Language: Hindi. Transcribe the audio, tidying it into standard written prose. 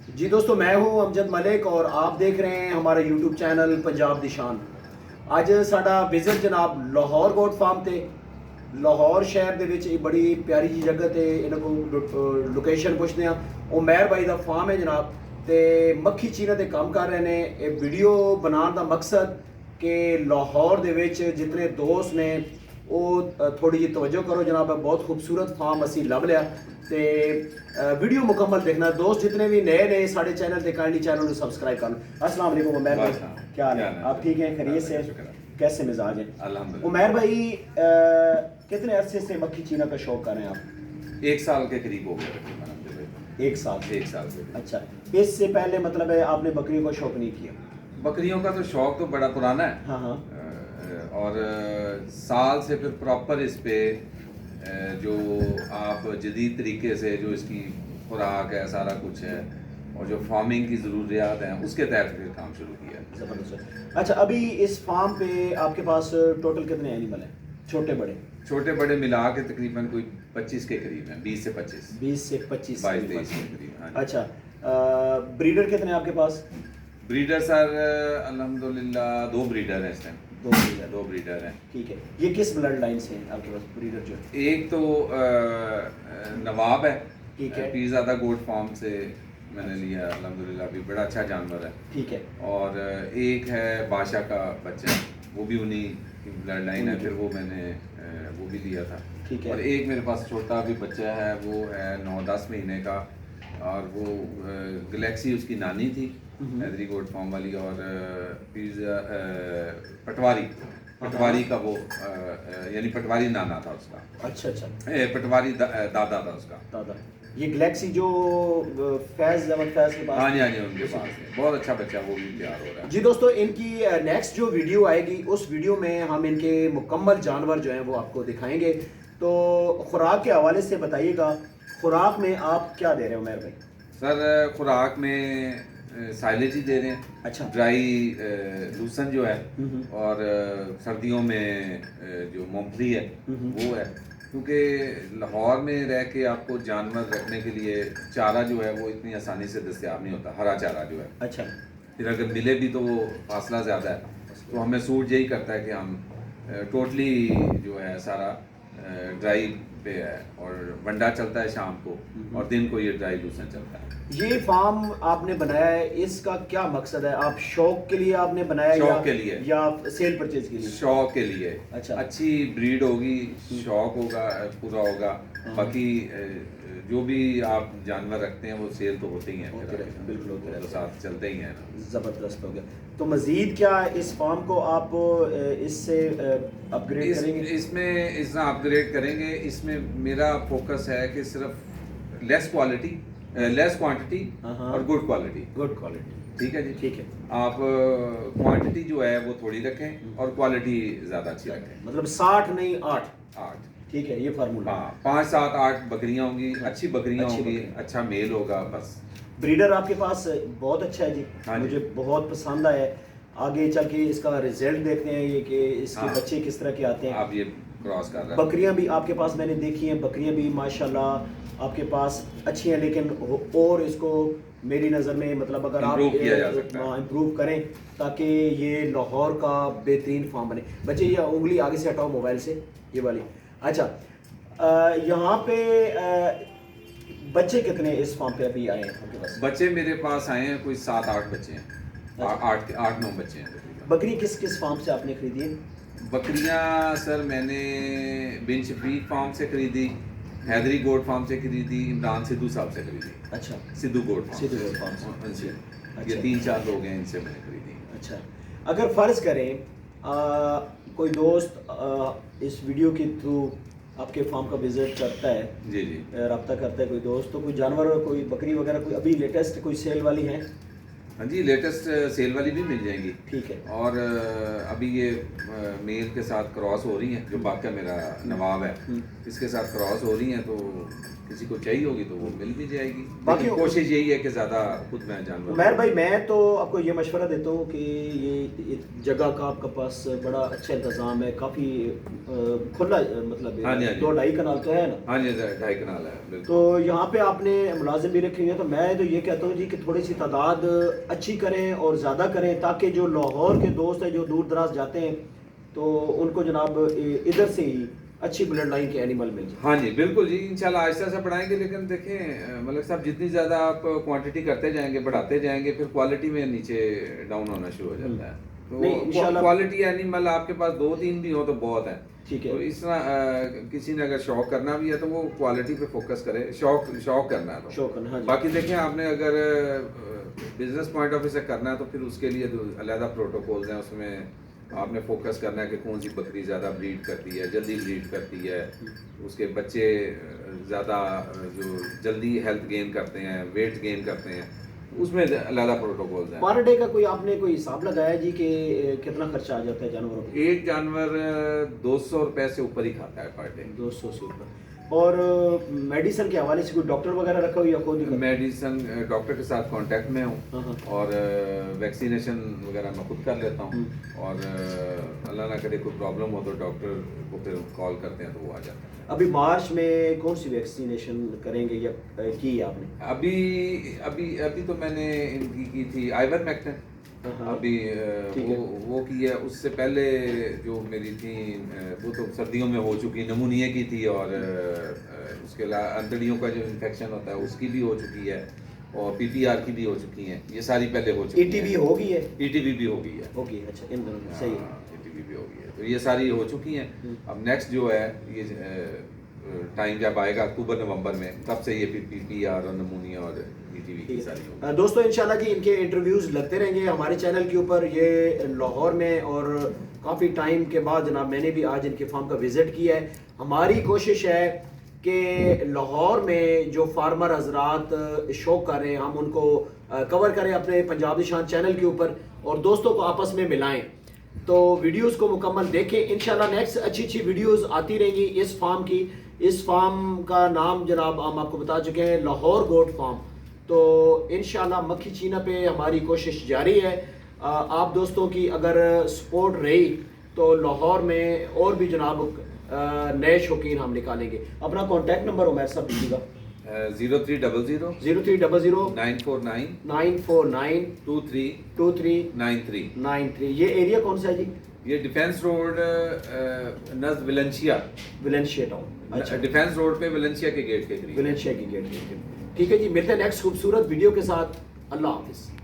जी दोस्तों, मैं हूं अमजद मलिक और आप देख रहे हैं हमारा यूट्यूब चैनल पंजाब दी शान। ਅੱਜ ਸਾਡਾ ਵਿਜ਼ਿਟ ਜਨਾਬ ਲਾਹੌਰ ਗੋਟ ਫਾਰਮ ਤੇ ਲਾਹੌਰ ਸ਼ਹਿਰ ਦੇ ਵਿੱਚ ਇਹ ਬੜੀ ਪਿਆਰੀ ਜੀ ਜਗ੍ਹਾ ਤੇ ਇਹਨਾਂ ਕੋਲ ਲੋਕੇਸ਼ਨ ਪੁੱਛਦੇ ਆ। ਉਮੈਰ ਭਾਈ ਦਾ ਫਾਰਮ ਹੈ ਜਨਾਬ ਤੇ ਮੱਖੀ ਚੀਨਾ ਤੇ ਕੰਮ ਕਰ ਰਹੇ ਨੇ। ਇਹ ਵੀਡੀਓ ਬਣਾਉਣ ਦਾ ਮਕਸਦ ਕਿ ਲਾਹੌਰ ਦੇ ਵਿੱਚ ਜਿਤਨੇ ਦੋਸਤ ਨੇ ਉਹ ਥੋੜੀ ਜਿਹੀ ਤਵੱਜੋ ਕਰੋ ਜਨਾਬ। ਬਹੁਤ ਖੂਬਸੂਰਤ ਫਾਰਮ ਅਸੀਂ ਲੱਭ ਲਿਆ ਤੇ वीडियो मुकम्मल देखना। दोस्त जितने भी नए नए साढ़े चैनल से काइंडली चैनल को सब्सक्राइब करना। अस्सलाम वालेकुम उमैर भाई, क्या हाल है? आप ठीक हैं? खैरियत से? कैसे मिजाज है? अल्हम्दुलिल्लाह। उमैर भाई कितने अरसे से मक्खी चीना का शौक कर रहे हैं आप? 1 साल के करीब हो गया तकरीबन। 1 साल? 1 साल से। अच्छा, इससे पहले मतलब है आपने बकरियों का शौक नहीं किया? बकरियों का तो शौक तो बड़ा पुराना है। हाँ हाँ। और साल से फिर प्रॉपर इस पे जो आप जदीद तरीके से जो इसकी खुराक है सारा कुछ है और जो फार्मिंग की ज़रूरियात हैं उसके तहत फिर काम शुरू किया। ज़बरदस्त। अच्छा, अभी इस फार्म पे आपके पास टोटल कितने एनिमल हैं, छोटे बड़े? छोटे बड़े मिला के तकरीबन कोई 25 के करीब हैं। 20 से 25, 20 से 25, 22-23 के करीब। हाँ जी। अच्छा, ब्रीडर कितने हैं आपके पास? ब्रीडर सर अल्हम्दुलिल्लाह 2 ब्रीडर हैं इस टाइम। 2 ब्रीडर हैं। ठीक है। ये किस ब्लड लाइन से हैं आपके पास ब्रीडर जो है? एक तो नवाब है, ठीक है। पीरज़ादा गोट फार्म से मैंने लिया अल्हम्दुलिल्लाह, भी बड़ा अच्छा जानवर है। ठीक है। और एक है बादशाह का बच्चा, वो भी उन्हीं की ब्लड लाइन है, फिर वो मैंने वो भी लिया था। ठीक है। और एक मेरे पास छोटा भी बच्चा है, वो है 9-10 महीने का, और वो गैलेक्सी उसकी नानी थी हैदरी गोट फार्म वाली, और पटवारी का वो यानी पटवारी नाना था उसका। अच्छा अच्छा। पटवारी दादा था उसका। दादा। ये गैलेक्सी जो फैज अहमद फैज के पास? हाँ जी, हाँ जी, उनके पास है। बहुत अच्छा बच्चा, वो भी तैयार हो रहा है। जी दोस्तों, इनकी नेक्स्ट जो वीडियो आएगी उस वीडियो में हम इनके मुकम्मल जानवर जो हैं वो आपको दिखाएंगे। तो खुराक के हवाले से बताइएगा, खुराक में आप क्या दे रहे हो उमैर भाई? सर खुराक में साइलेज ही दे रहे हैं। अच्छा। ड्राई लूसन जो है, और सर्दियों में जो मूंगफली है वो है, क्योंकि लाहौर में रह के आपको जानवर रखने के लिए चारा जो है वो इतनी आसानी से दस्तयाब नहीं होता, हरा चारा जो है। अच्छा। फिर अगर मिले भी तो वो फासला ज़्यादा है, तो हमें सूट यही करता है कि हम टोटली जो है सारा ड्राई पे है, और वंडा चलता है शाम को, और दिन को ये ड्राई लूसन चलता है। ये फार्म आपने बनाया है, इसका क्या मकसद है? आप शौक के लिए आपने बनाया शौक के लिए या सेल परचेज के लिए? शौक के लिए। अच्छा। अच्छी ब्रीड होगी, शौक होगा पूरा होगा। बाकी जो भी आप जानवर रखते हैं वो सेल तो होते ही हैं, बिल्कुल होते हैं, तो साथ चलते ही हैं। ज़बरदस्त हो गया। तो मज़ीद क्या इस फार्म को आप इससे अपग्रेड करेंगे? इसमें इसमें अपग्रेड करेंगे। इसमें मेरा फोकस है कि सिर्फ लेस क्वांटिटी और गुड क्वालिटी। Good quality. ठीक है जी। ठीक है। आप क्वांटिटी जो है वो थोड़ी रखें और क्वालिटी ज़्यादा अच्छी रखें। मतलब 60 नहीं 8? 8। ठीक है, ये फार्मूला। हाँ, 5, 7, 8 बकरियाँ होंगी, अच्छी बकरियाँ होंगी, अच्छा मेल होगा बस। ब्रीडर आपके पास बहुत अच्छा है जी। हाँ जी। मुझे बहुत पसंद आया है। आगे चल के इसका रिजल्ट देखते हैं ये कि इसके हाँ। बच्चे किस तरह के आते हैं। आप ये क्रॉस कर रहे हैं। बकरियां भी आपके पास मैंने देखी हैं, बकरियां भी माशाल्लाह आपके पास अच्छी हैं, लेकिन और इसको मेरी नज़र में मतलब अगर आप Improve किया जा सकता है। इम्प्रूव करें ताकि ये लाहौर का बेहतरीन फार्म बने। बच्चे ये उंगली आगे से हटाओ मोबाइल से, ये वाली। अच्छा, यहाँ पे बच्चे कितने इस फार्म पे अभी आए हैं आपके पास? बच्चे मेरे पास आए हैं कोई 7-8 बच्चे हैं। 8-9 बच्चे हैं तकरीबन। बकरी किस किस फार्म से आपने खरीदी है? बकरियां सर मैंने बिन शफीक फार्म से खरीदी, हैदरी गोट फार्म से खरीदी, इमरान सिद्धू साहब से खरीदी। अच्छा। Sidhu goat farm. Sidhu goat farm से। ये 3-4 लोग हैं, इनसे मैंने खरीदी। अच्छा, अगर फ़र्ज़ करें कोई दोस्त इस वीडियो के थ्रू आपके फार्म का विज़िट करता है, जी जी, रब्ता करता है कोई दोस्त, तो कोई जानवर, कोई बकरी वगैरह कोई अभी लेटेस्ट कोई सेल वाली है? हाँ जी, लेटेस्ट सेल वाली भी मिल जाएंगी। ठीक है। और अभी ये मेल के साथ क्रॉस हो रही हैं, जो बाका मेरा नवाब है इसके साथ क्रॉस हो रही हैं, तो किसी को चाहिए होगी तो वो मिल भी जाएगी। बाकी लेकिन कोशिश यही है कि ज़्यादा खुद मैं जानवर उमैर भाई, मैं तो आपको ये मशवरा देता हूँ कि ये जगह का आपके पास बड़ा अच्छा इंतज़ाम है, काफ़ी खुला, मतलब हाँ जी, हाँ जी। 2-2.5 कनाल तो है ना। हाँ जी, 2.5 कनाल है बिल्कुल। तो यहाँ पे आपने मुलाजिम भी रखे हुए हैं, तो मैं तो ये कहता हूँ जी कि थोड़ी सी तादाद अच्छी करें और ज़्यादा करें, ताकि जो लाहौर के दोस्त हैं जो दूर दराज जाते हैं तो उनको जनाब इधर से ही अच्छी ब्लड लाइन के एनिमल मिल जाए। हाँ जी बिल्कुल जी, इंशाल्लाह आहिस्ता से बढ़ाएंगे। लेकिन देखें मलिक साहब, जितनी ज़्यादा आप क्वांटिटी करते जाएंगे, बढ़ाते जाएंगे, फिर क्वालिटी में नीचे डाउन होना शुरू हो जाता है। तो नहीं, इंशाल्लाह क्वालिटी एनिमल आपके पास 2-3 भी हो तो बहुत है। ठीक है। तो इस तरह किसी ने अगर शौक करना भी है तो वो क्वालिटी पे फोकस करे, शौक करना है तो शौक करना, हाँ जी। बाकी देखें, आपने अगर बिजनेस पॉइंट ऑफ व्यू से करना है तो फिर उसके लिए तो अलग प्रोटोकॉल्स हैं। उसमें आपने फोकस करना है कि कौन सी बकरी ज़्यादा ब्रीड करती है, जल्दी ब्रीड करती है, उसके बच्चे ज़्यादा जो जल्दी हेल्थ गेन करते हैं, वेट गेन करते हैं, उसमें अलग प्रोटोकॉल्स हैं। पर डे का कोई आपने कोई हिसाब लगाया जी कि कितना खर्चा आ जाता है जानवरों पे? एक जानवर 200 रुपए से ऊपर ही खाता है पर डे। 200 से ऊपर। और मेडिसिन के हवाले से कोई डॉक्टर वगैरह रखा हुआ या खुद ही करते हैं? मेडिसिन डॉक्टर के साथ कांटेक्ट में हूँ, हाँ, हाँ। और वैक्सीनेशन वगैरह मैं खुद कर लेता हूँ। और अल्लाह ना करे कोई प्रॉब्लम हो तो डॉक्टर को फिर कॉल करते हैं तो वो आ जाते हैं। अभी मार्च में कौन सी वैक्सीनेशन करेंगे या की है आपने? अभी अभी अभी तो मैंने इनकी की थी आइवरमेक्टिन। हाँ। अभी ठीक है। वो की है। उससे पहले जो मेरी थी वो तो सर्दियों में हो चुकी, नमूनिया की थी, और उसके अलावा अंतड़ियों का जो इन्फेक्शन होता है उसकी भी हो चुकी है, और पीपीआर की भी हो चुकी हैं। ये सारी पहले हो चुकी हैं। ईटीबी हो गई है? ईटीबी भी हो गई है। ओके, अच्छा, इन दोनों में सही है। ईटीबी भी हो गई है, तो ये सारी हो चुकी हैं। अब नेक्स्ट जो है ये टाइम जब आएगा अक्टूबर नवंबर में, तब से ये पीपीआर और नमूनिया और ईटीबी की सारी होगी। दोस्तों, इंशाल्लाह जी इनके इंटरव्यूज़ लगते रहेंगे हमारे चैनल के ऊपर। ये लाहौर में, और काफ़ी टाइम के बाद जनाब मैंने भी आज इनके फार्म का विज़िट किया है। हमारी कोशिश है कि लाहौर में जो फार्मर हजरात शौक कर रहे हैं, हम उनको कवर करें अपने पंजाब निशान चैनल के ऊपर, और दोस्तों को आपस में मिलाएं। तो वीडियोस को मुकम्मल देखें। इंशाल्लाह नेक्स्ट अच्छी अच्छी वीडियोस आती रहेंगी इस फार्म की। इस फार्म का नाम जनाब हम आपको बता चुके हैं, लाहौर गोट फार्म। तो इंशाल्लाह मक्खी चीना पे हमारी कोशिश जारी है। आप दोस्तों की अगर सपोर्ट रही तो लाहौर में और भी जनाब नए शौकीन हम निकालेंगे। अपना कॉन्टैक्ट नंबर उमैर साहब दीजिएगा। 0300 0300 949 949 2393। 2393। ये एरिया कौन सा है जी? ये डिफेंस रोड नज़ विलेंशिया टाउन। अच्छा, डिफेंस रोड पे विलेंशिया के गेट के करीब। विलेंशिया की गेट। ठीक है जी, मिलते हैं नेक्स्ट खूबसूरत वीडियो के साथ। अल्लाह हाफिज़।